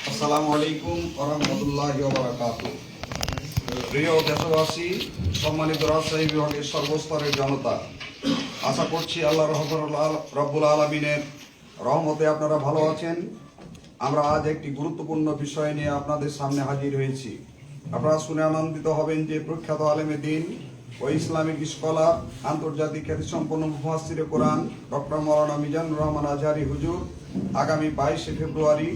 আসসালামু আলাইকুম ওয়া রাহমাতুল্লাহি ওয়া বারাকাতুহু। প্রিয় দেশবাসী, সম্মানিত রাজশাহী বিভাগের সর্বস্তরের জনতা, আশা করছি আল্লাহ রব্বুল আলামিনের রহমতে আপনারা ভালো আছেন। আমরা আজ একটি গুরুত্বপূর্ণ বিষয় নিয়ে আপনাদের সামনে হাজির হয়েছি। আপনারা শুনে আনন্দিত হবেন যে প্রখ্যাত আলেমে দ্বীন ও ইসলামিক স্কলার, আন্তর্জাতিক খ্যাতিসম্পন্ন মুফাসসিরে কোরআন ডক্টর মাওলানা মিজানুর রহমান আজহারী হুজুর আগামী 22শে ফেব্রুয়ারি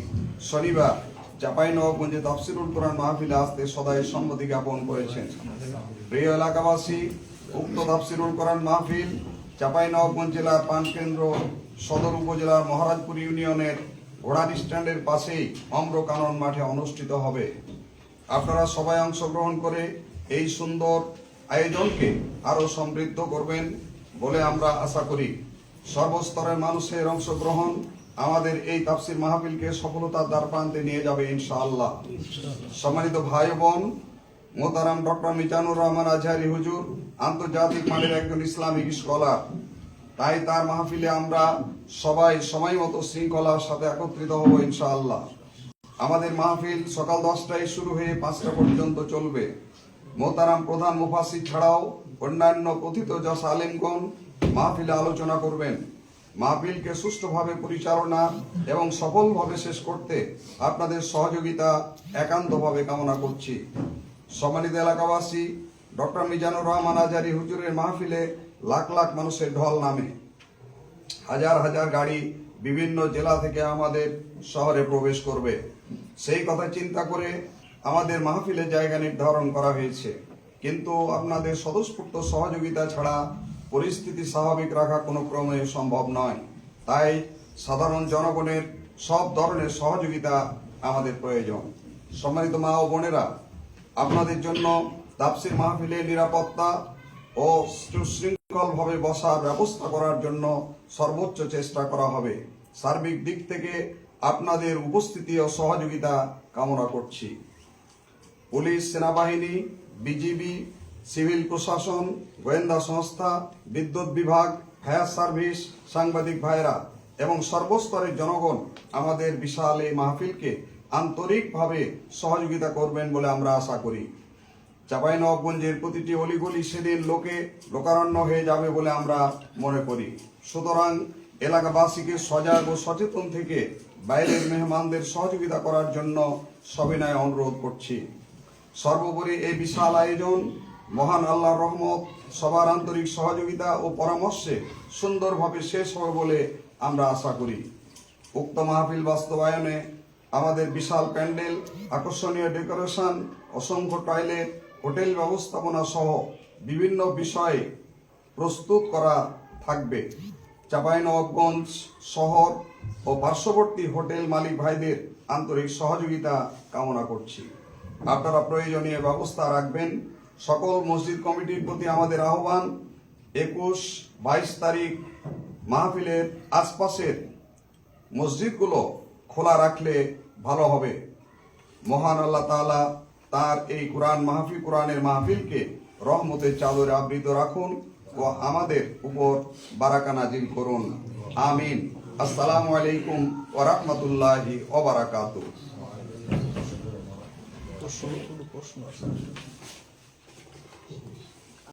শনিবার চাঁপাইনবাবগঞ্জে তাফসিরুল কোরআন মাহফিলে আসতে সদাই সম্মতি জ্ঞাপন করেছেন। প্রিয় এলাকাবাসী, উক্ত তাফসিরুল কোরআন মাহফিল চাঁপাইনবাবগঞ্জ জেলার পানকেন্দ্র সদর উপজেলার মহারাজপুর ইউনিয়নের ঘোড়ার স্ট্যান্ডের পাশেই অম্রকানন মাঠে অনুষ্ঠিত হবে। আপনারা সবাই অংশগ্রহণ করে এই সুন্দর আয়োজনকে আরো সমৃদ্ধ করবেন বলে আমরা আশা করি। সর্বস্তরের মানুষের অংশগ্রহণ আমাদের এই তাফসির মাহফিলকে সফলতার দ্বারপ্রান্তে নিয়ে যাবে ইনশাআল্লাহ। সম্মানিত ভাই বোন, মোহতারাম ডক্টর মিজানুর রহমান আজহারী হুজুর আন্তর্জাতিক মানের একজন ইসলামিক স্কলার, তাই তার মাহফিলে আমরা সবাই সময় মতো শৃঙ্খলার সাথে একত্রিত হব ইনশাআল্লাহ। আমাদের মাহফিল সকাল 10টায় শুরু হয়ে 5টা পর্যন্ত চলবে। মোহতারাম প্রধান মুফাসসির ছাড়াও অন্যান্য কথিত যশ আলেমগণ মাহফিলে আলোচনা করবেন। মাহফিলকে সুষ্ঠুভাবে পরিচালনা এবং সফলভাবে শেষ করতে আপনাদের সহযোগিতা একান্তভাবে কামনা করছি। সম্মানিত এলাকাবাসী, ডক্টর মিজানুর রহমান আজহারী হুজুরের মাহফিলে লাখ লাখ মানুষের ঢল নামে। হাজার হাজার গাড়ি বিভিন্ন জেলা থেকে আমাদের শহরে প্রবেশ করবে। সেই কথা চিন্তা করে আমাদের মাহফিলে জায়গা নির্ধারণ করা হয়েছে, কিন্তু আপনাদের স্বতঃস্ফূর্ত সহযোগিতা ছাড়া পরিস্থিতি স্বাভাবিক রাখা কোনো ক্রমে সম্ভব নয়। তাই সাধারণ জনগণের সব ধরনের সহযোগিতা আমাদের প্রয়োজন। সম্মানিত মা ও বোনেরা, আপনাদের জন্য তাফসির মাহফিলের নিরাপত্তা ও সুশৃঙ্খলভাবে বসার ব্যবস্থা করার জন্য সর্বোচ্চ চেষ্টা করা হবে। সার্বিক দিক থেকে আপনাদের উপস্থিতি ও সহযোগিতা কামনা করছি। পুলিশ, সেনাবাহিনী, বিজিবি, সিভিল প্রশাসন, গোয়েন্দা সংস্থা, বিদ্যুৎ বিভাগ, ফায়ার সার্ভিস, সাংবাদিক ভাইরা এবং সর্বস্তরের জনগণ আমাদের বিশাল এই মাহফিলকে আন্তরিকভাবে সহযোগিতা করবেন বলে আমরা আশা করি। চাঁপাইনবাবগঞ্জের প্রতিটি অলিগলি সেদিন লোকারণ্য হয়ে যাবে বলে আমরা মনে করি। সুতরাং এলাকাবাসীকে সজাগ ও সচেতন থেকে বাইরের মেহমানদের সহযোগিতা করার জন্য সবিনয় অনুরোধ করছি। সর্বোপরি এই বিশাল আয়োজন মহান আল্লাহর রহমত, সবার আন্তরিক সহযোগিতা ও পরামর্শে সুন্দরভাবে শেষ হবে বলে আমরা আশা করি। উক্ত মাহফিল বাস্তবায়নে আমাদের বিশাল প্যান্ডেল, আকর্ষণীয় ডেকোরেশন, অসংখ্য টয়লেট, হোটেল ব্যবস্থাপনা সহ বিভিন্ন বিষয়ে প্রস্তুত করা থাকবে। চাঁপাইনবাবগঞ্জ শহর ও পার্শ্ববর্তী হোটেল মালিক ভাইদের আন্তরিক সহযোগিতা কামনা করছি। আপনারা প্রয়োজনীয় ব্যবস্থা রাখবেন। সকল মসজিদ কমিটির প্রতি আমাদের আহ্বান, 21-22 তারিখ মাহফিলের আশপাশের মসজিদগুলো খোলা রাখলে ভালো হবে। মহান আল্লাহ তাআলা তার এই কোরআনের মাহফিলকে রহমতের চাদরে আবৃত রাখুন ও আমাদের উপর বারাকা নাজিল করুন। আমিন। আসসালামু আলাইকুম ওয়া রাহমাতুল্লাহি ওয়া বারাকাতুহু।